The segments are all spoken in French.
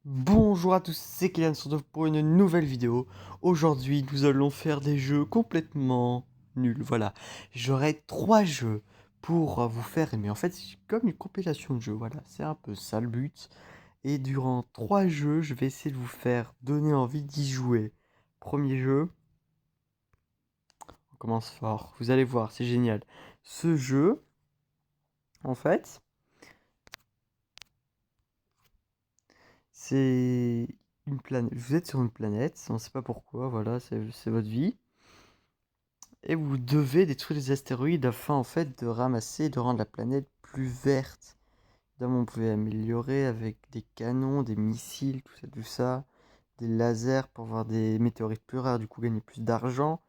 Bonjour à tous, c'est Kylian se retrouve pour une nouvelle vidéo. Aujourd'hui, nous allons faire des jeux complètement nuls. Voilà, j'aurai 3 jeux pour vous faire aimer. En fait, c'est comme une compilation de jeux. Voilà, c'est un peu ça le but. Et durant 3 jeux, je vais essayer de vous faire donner envie d'y jouer. Premier jeu, on commence fort. Vous allez voir, c'est génial. Ce jeu, en fait, c'est une planète. Vous êtes sur une planète, on ne sait pas pourquoi. Voilà, c'est votre vie. Et vous devez détruire les astéroïdes afin en fait de ramasser et de rendre la planète plus verte. Évidemment, vous pouvez améliorer avec des canons, des missiles, tout ça, des lasers pour avoir des météorites plus rares, du coup gagner plus d'argent.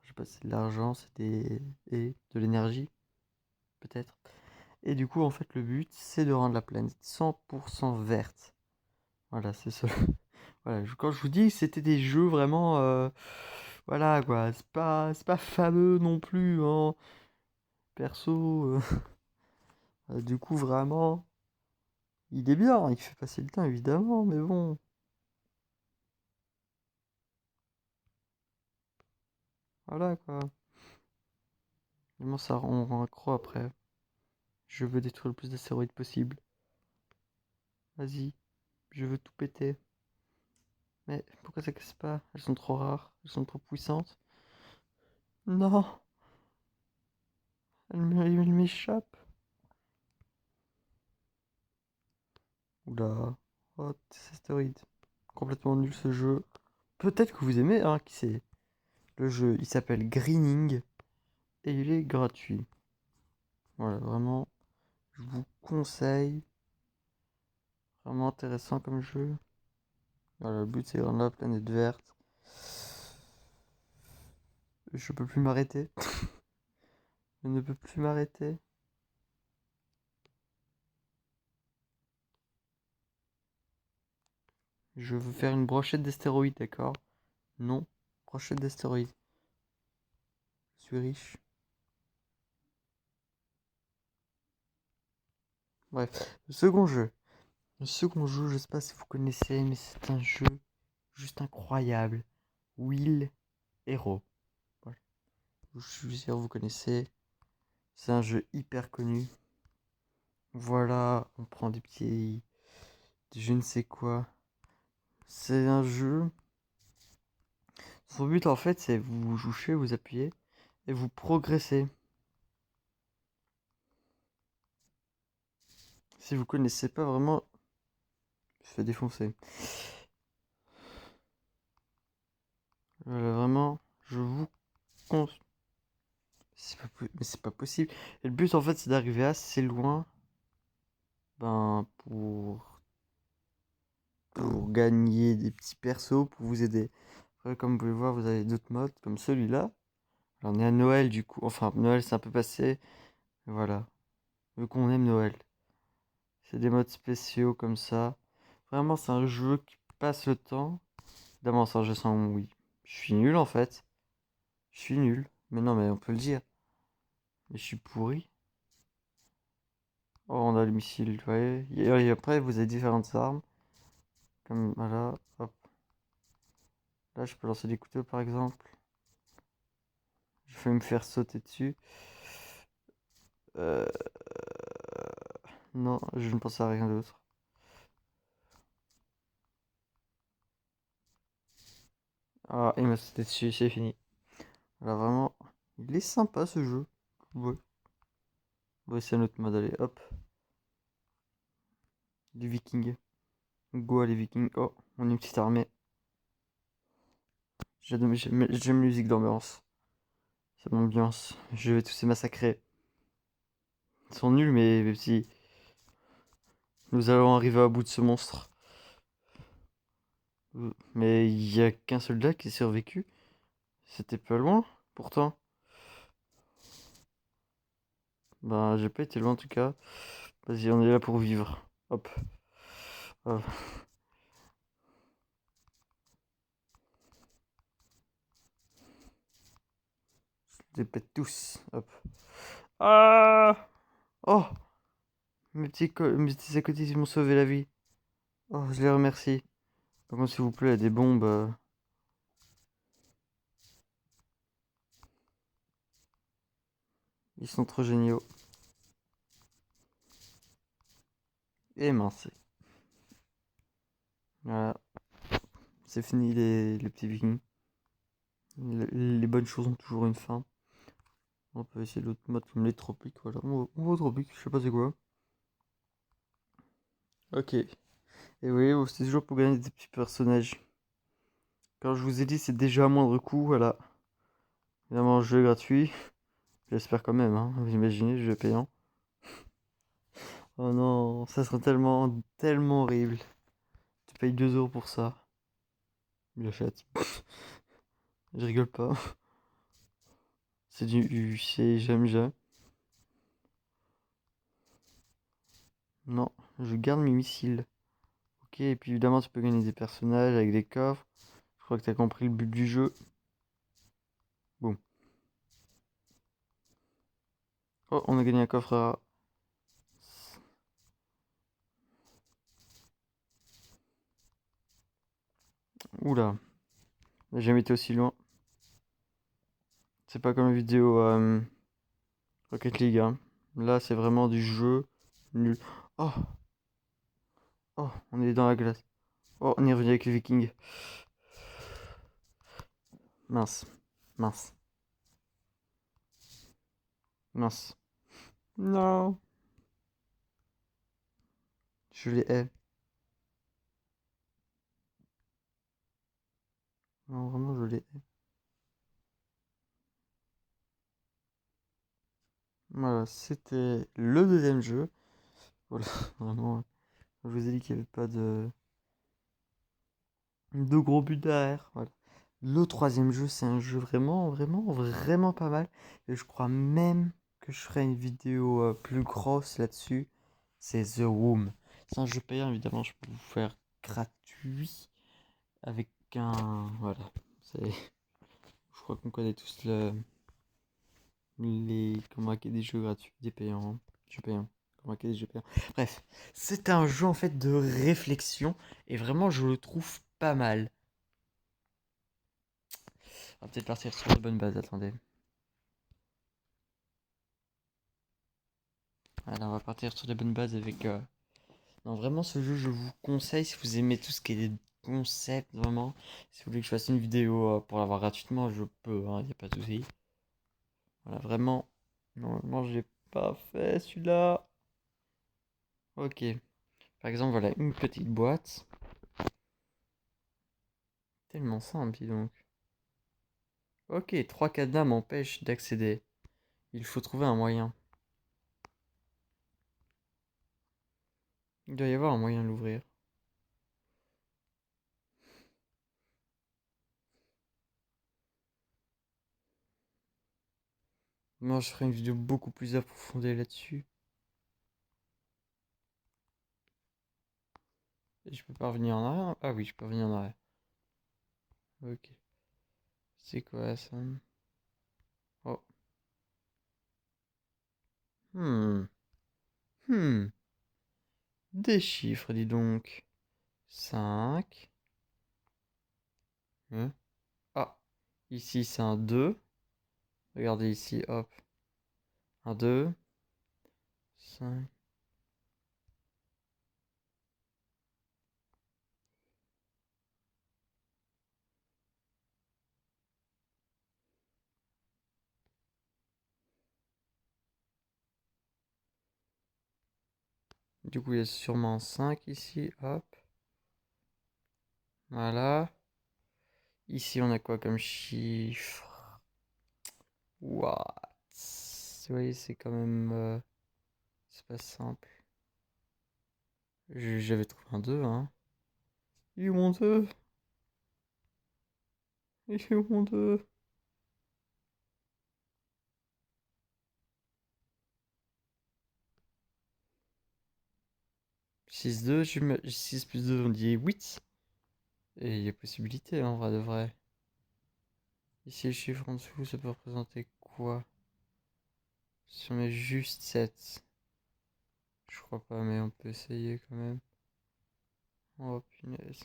Je sais pas si c'est de l'argent, c'est des... et de l'énergie, peut-être. Et du coup, en fait, le but, c'est de rendre la planète 100% verte. Voilà, c'est ça. Voilà, quand je vous dis que c'était des jeux vraiment... voilà, quoi, c'est pas fameux non plus, hein. Perso, du coup, vraiment, il est bien, il fait passer le temps, évidemment, mais bon. Voilà, quoi. Vraiment, ça rend accro après. Je veux détruire le plus d'astéroïdes possible. Vas-y, je veux tout péter. Mais pourquoi ça casse pas? Elles sont trop rares, elles sont trop puissantes. Non, elles m'échappent. Oula. Oh, ces astéroïdes. Complètement nul ce jeu. Peut-être que vous aimez, hein, qui sait. Le jeu, il s'appelle Greening et il est gratuit. Voilà, vraiment, je vous conseille. Vraiment intéressant comme jeu. Voilà, le but c'est de rendre la planète verte. Je peux plus m'arrêter. Je ne peux plus m'arrêter. Je veux faire une brochette d'astéroïdes, d'accord? Non, brochette d'astéroïdes. Je suis riche. Bref, le second jeu. Le second jeu, je sais pas si vous connaissez, mais c'est un jeu juste incroyable. Wheel Hero. Voilà. Je suis sûr que vous connaissez. C'est un jeu hyper connu. Voilà, on prend des petits... je ne sais quoi. C'est un jeu. Son but en fait, c'est vous jouchez, vous appuyez et vous progressez. Si vous connaissez pas vraiment, je fais défoncer. Vraiment, je vous conseille. Mais c'est pas possible. Et le but en fait, c'est d'arriver assez loin, ben pour gagner des petits persos pour vous aider. Après, comme vous pouvez voir, vous avez d'autres modes comme celui-là. Alors, on est à Noël du coup. Enfin, Noël c'est un peu passé. Voilà. Vu qu'on aime Noël. C'est des modes spéciaux comme ça. Vraiment, c'est un jeu qui passe le temps. Évidemment, c'est un jeu sans oui. Je suis nul en fait. Je suis nul. Mais non, mais on peut le dire. Mais je suis pourri. Oh, on a le missile, vous voyez. Et après, vous avez différentes armes. Comme voilà. Hop. Là, je peux lancer des couteaux par exemple. Je vais me faire sauter dessus. Euh... Non, je ne pense à rien d'autre. Ah, il m'a sauté dessus, c'est fini. Là, vraiment, il est sympa ce jeu. Ouais. On va essayer un autre mode, allez, hop. Les vikings. Go, les vikings. Oh, on est une petite armée. J'aime la musique d'ambiance. C'est l'ambiance. Je vais tous les massacrer. Ils sont nuls, mais si nous allons arriver à bout de ce monstre. Mais il y a qu'un soldat qui a survécu. C'était pas loin, pourtant. Ben, j'ai pas été loin en tout cas. Vas-y, on est là pour vivre. Hop. Hop. Je les pète tous. Hop. Ah! Oh! Mes petits à côté, ils m'ont sauvé la vie. Oh, je les remercie. Par contre, s'il vous plaît, des bombes. Ils sont trop géniaux. Et mince. Voilà. C'est fini les petits vikings. Les bonnes choses ont toujours une fin. On peut essayer l'autre mode comme les tropiques. Voilà. On va aux tropiques. Je sais pas c'est quoi. Ok. Et oui, c'est toujours pour gagner des petits personnages. Quand je vous ai dit, c'est déjà à moindre coût. Voilà. Évidemment, jeu gratuit. J'espère quand même. Hein. Vous imaginez, jeu payant. Oh non, ça serait tellement, tellement horrible. Tu payes 2 € pour ça. Il achète. Je rigole pas. C'est du j'aime. Non, je garde mes missiles. Ok, et puis évidemment, tu peux gagner des personnages avec des coffres. Je crois que t'as compris le but du jeu. Bon. Oh, on a gagné un coffre à... Oula, j'ai jamais été aussi loin. C'est pas comme la vidéo Rocket League, hein. Là, c'est vraiment du jeu nul. Oh, oh, on est dans la glace. Oh, on est revenu avec les Vikings. Mince, mince, mince. Non, je les hais. Non, vraiment, je les hais. Voilà, c'était le deuxième jeu. Voilà, vraiment, je vous ai dit qu'il n'y avait pas de gros buts derrière. Voilà. Le troisième jeu, c'est un jeu vraiment, vraiment, vraiment pas mal. Et je crois même que je ferai une vidéo plus grosse là-dessus. C'est The Room. C'est un jeu payant, évidemment, je peux vous faire gratuit avec un. Voilà. Je crois qu'on connaît tous comment hacker des jeux gratuits, des payants, hein. Jeux payants. Comment hacker des jeux payants. Bref, c'est un jeu en fait de réflexion et vraiment, je le trouve pas mal. On va peut-être partir sur de bonnes bases, attendez. Alors, on va partir sur des bonnes bases avec. Non, vraiment, ce jeu, je vous conseille si vous aimez tout ce qui est des concepts, vraiment. Si vous voulez que je fasse une vidéo pour l'avoir gratuitement, je peux, il n'y a pas de souci. Voilà, vraiment. Normalement, je l'ai pas fait celui-là. Ok. Par exemple, voilà, une petite boîte. Tellement simple, dis donc. Ok, 3 cadenas m'empêchent d'accéder. Il faut trouver un moyen. Il doit y avoir un moyen de l'ouvrir. Moi, je ferai une vidéo beaucoup plus approfondie là-dessus. Et je peux pas revenir en arrière? Ah oui, je peux revenir en arrière. Ok. C'est quoi ça? Oh. Hmm. Hmm. Des chiffres, dis donc. 5. Hein. Ah. Ici, c'est un 2. Regardez ici, hop. Un 2. 5. Du coup, il y a sûrement un 5 ici, hop. Voilà. Ici, on a quoi comme chiffre? What? Vous voyez, c'est quand même... c'est pas simple. J'avais trouvé un 2, hein. Il est où mon 2? Il est où mon 2? 6 2, 6 plus 2, on dit 8. Et il y a possibilité, en vrai de vrai. Ici, le chiffre en dessous, ça peut représenter quoi? Si on met juste 7. Je crois pas, mais on peut essayer quand même. Oh punaise.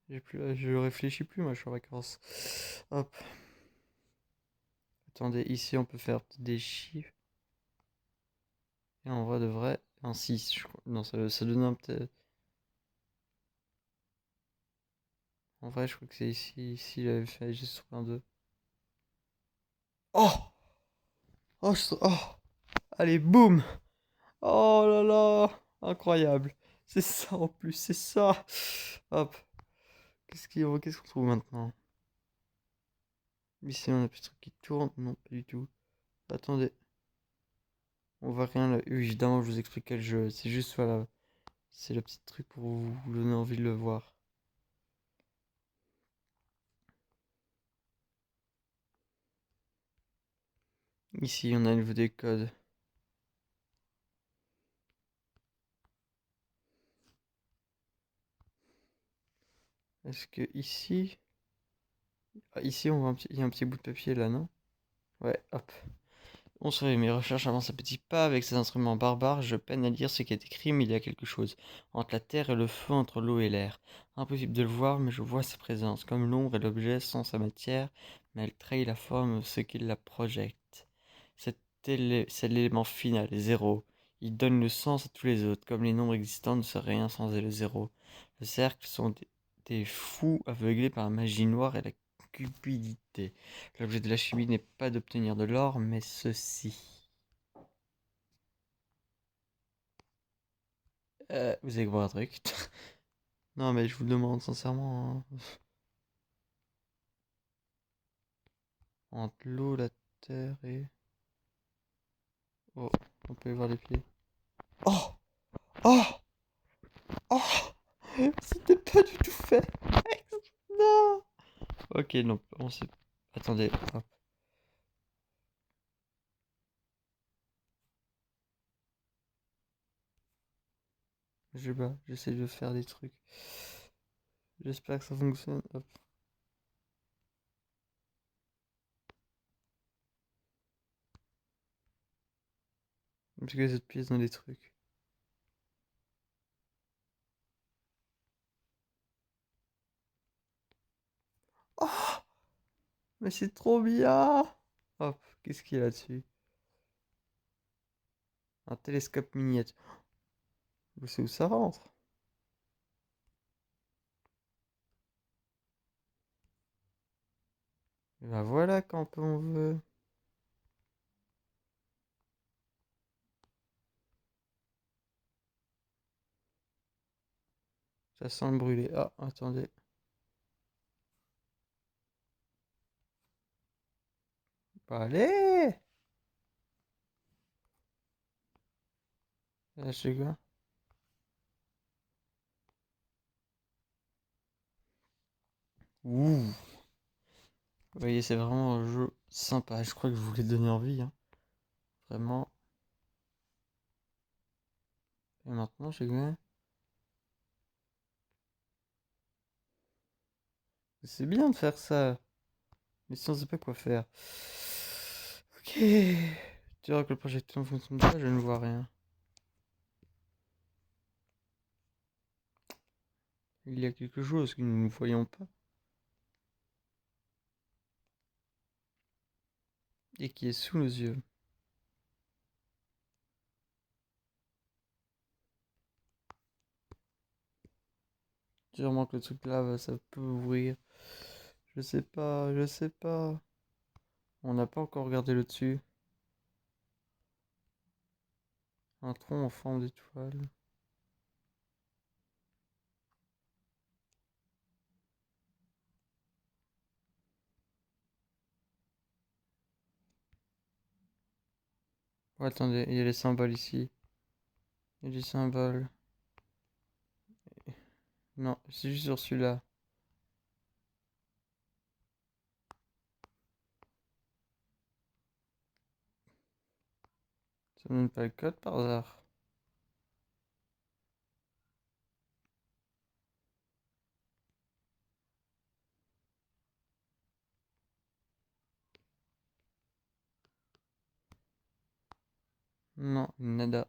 Je réfléchis plus, moi, je suis en vacances. Hop. Attendez, ici, on peut faire des chiffres. Et en vrai de vrai, un 6, je crois. Non, ça donne un peut-être. En vrai, je crois que c'est ici. Ici, j'avais fait juste sur un 2. Oh! Oh, oh! Allez, boum! Oh là là! Incroyable! C'est ça en plus, c'est ça! Hop! Qu'est-ce qu'on trouve maintenant? Ici, on a plus de trucs qui tournent. Non, pas du tout. Attendez. On voit rien là. Oui, évidemment, je vous explique quel jeu. C'est juste, voilà. C'est le petit truc pour vous donner envie de le voir. Ici, on a le niveau des codes. Est-ce que ici... Ah, ici, on voit il y a un petit bout de papier là, non? Ouais, hop. On surveille mes recherches avancent à petits pas avec ces instruments barbares. Je peine à lire ce qui est écrit, mais il y a quelque chose. Entre la terre et le feu, entre l'eau et l'air. Impossible de le voir, mais je vois sa présence. Comme l'ombre et l'objet sans sa matière, mais elle trahit la forme de ce qui la projette. C'est l'élément final, zéro. Il donne le sens à tous les autres, comme les nombres existants ne seraient rien sans le zéro. Le cercle sont des fous aveuglés par la magie noire et la cupidité. L'objet de la chimie n'est pas d'obtenir de l'or, mais ceci. Vous allez voir un truc. Non, mais je vous le demande sincèrement, hein. Entre l'eau, la terre et... Oh, on peut y voir les pieds. Oh! Oh! Oh! C'était pas du tout fait! Non! Ok, non, on sait... Attendez, hop. Je sais pas, j'essaie de faire des trucs. J'espère que ça fonctionne. Hop. Parce que cette pièce dans des trucs. Oh! Mais c'est trop bien! Hop, qu'est-ce qu'il y a là-dessus? Un télescope miniature. Vous savez où ça rentre? Et ben voilà quand on veut. Ça sent le brûler. Ah, attendez. Bah, allez! Là, je sais quoi. Ouh! Vous voyez, c'est vraiment un jeu sympa. Je crois que je vous l'ai donné envie, hein. Vraiment. Et maintenant, je sais quoi. C'est bien de faire ça. Mais si on sait pas quoi faire. Ok. Tu vois que le projecteur ne fonctionne pas, je ne vois rien. Il y a quelque chose que nous ne voyons pas. Et qui est sous nos yeux. Sûrement que le truc là, ça peut ouvrir. Je sais pas, je sais pas. On n'a pas encore regardé le dessus. Un tronc en forme d'étoile. Oh, attendez, il y a les symboles ici. Il y a des symboles. Non, c'est juste sur celui-là. Ça me donne pas le code par hasard. Non, nada.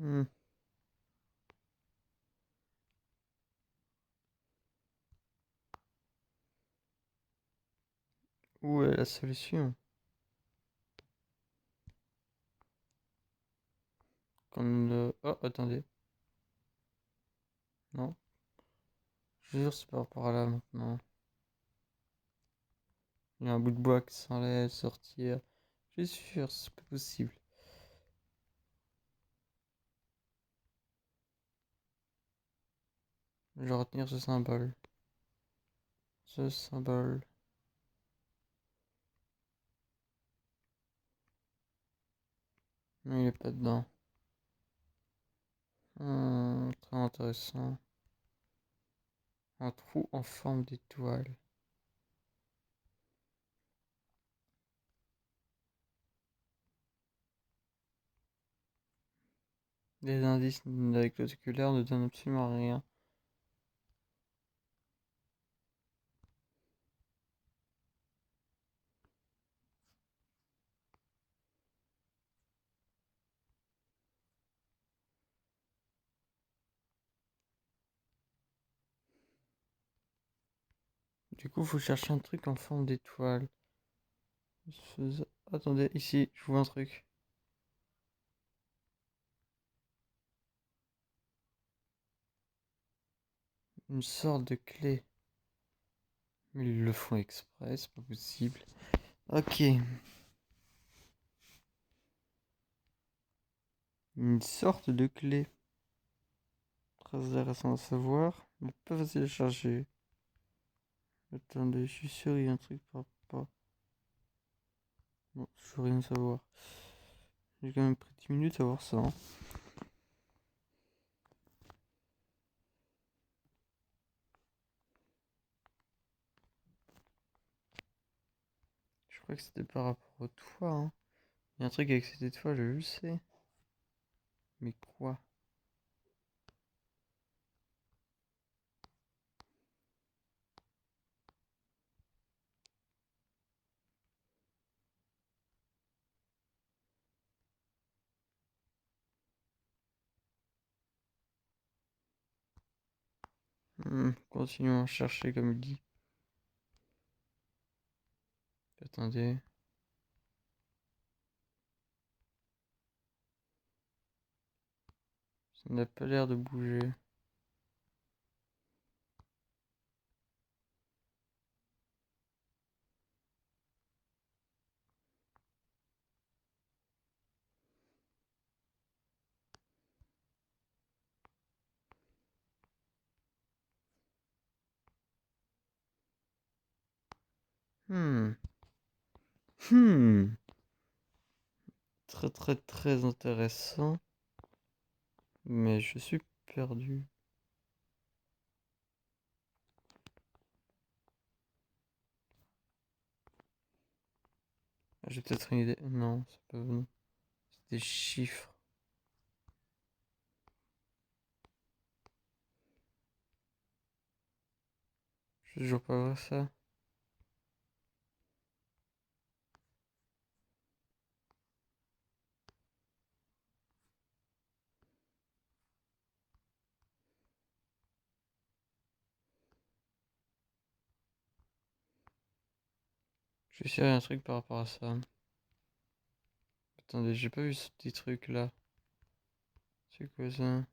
Hmm. Où est la solution? Oh, attendez. Non. Je jure, c'est pas par là maintenant. Il y a un bout de bois qui s'enlève, sortir. Je suis sûr, c'est pas possible. Je vais retenir ce symbole. Ce symbole. Non, il est pas dedans. Très intéressant. Un trou en forme d'étoile. Les indices avec l'oculaire ne donnent absolument rien. Du coup, faut chercher un truc en forme d'étoile. Attendez, ici, je vois un truc. Une sorte de clé. Mais ils le font exprès, c'est pas possible. Ok. Une sorte de clé. Très intéressant à savoir, mais pas facile à charger. Attendez, je suis sûr il y a un truc par rapport. Non, je veux rien savoir. J'ai quand même pris 10 minutes à voir ça, hein. Je crois que c'était par rapport au toit, hein. Il y a un truc avec cette étoile, je le sais. Mais quoi? Continuons à chercher comme il dit. Attendez. Ça n'a pas l'air de bouger. Hmm. Hmm. Très très très intéressant. Mais je suis perdu. J'ai peut-être une idée. Non, c'est pas bon. C'est des chiffres. Je vais toujours pas voir ça. Je suis sûr il y a un truc par rapport à ça. Attendez, j'ai pas vu ce petit truc là. C'est quoi ça?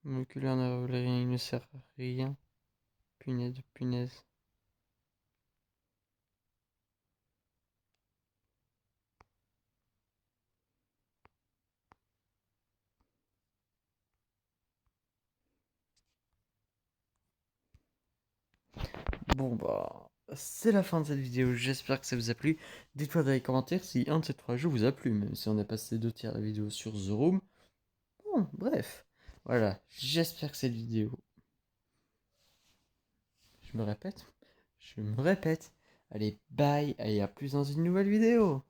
Mon oculaire n'a révélé rien, il ne sert à rien. Punaise de punaise. Bon bah, c'est la fin de cette vidéo, j'espère que ça vous a plu. Dites-moi dans les commentaires si un de ces trois jeux vous a plu, même si on a passé 2 tiers de la vidéo sur The Room. Bon, bref, voilà, j'espère que cette vidéo... Je me répète, Allez, bye, et à plus dans une nouvelle vidéo.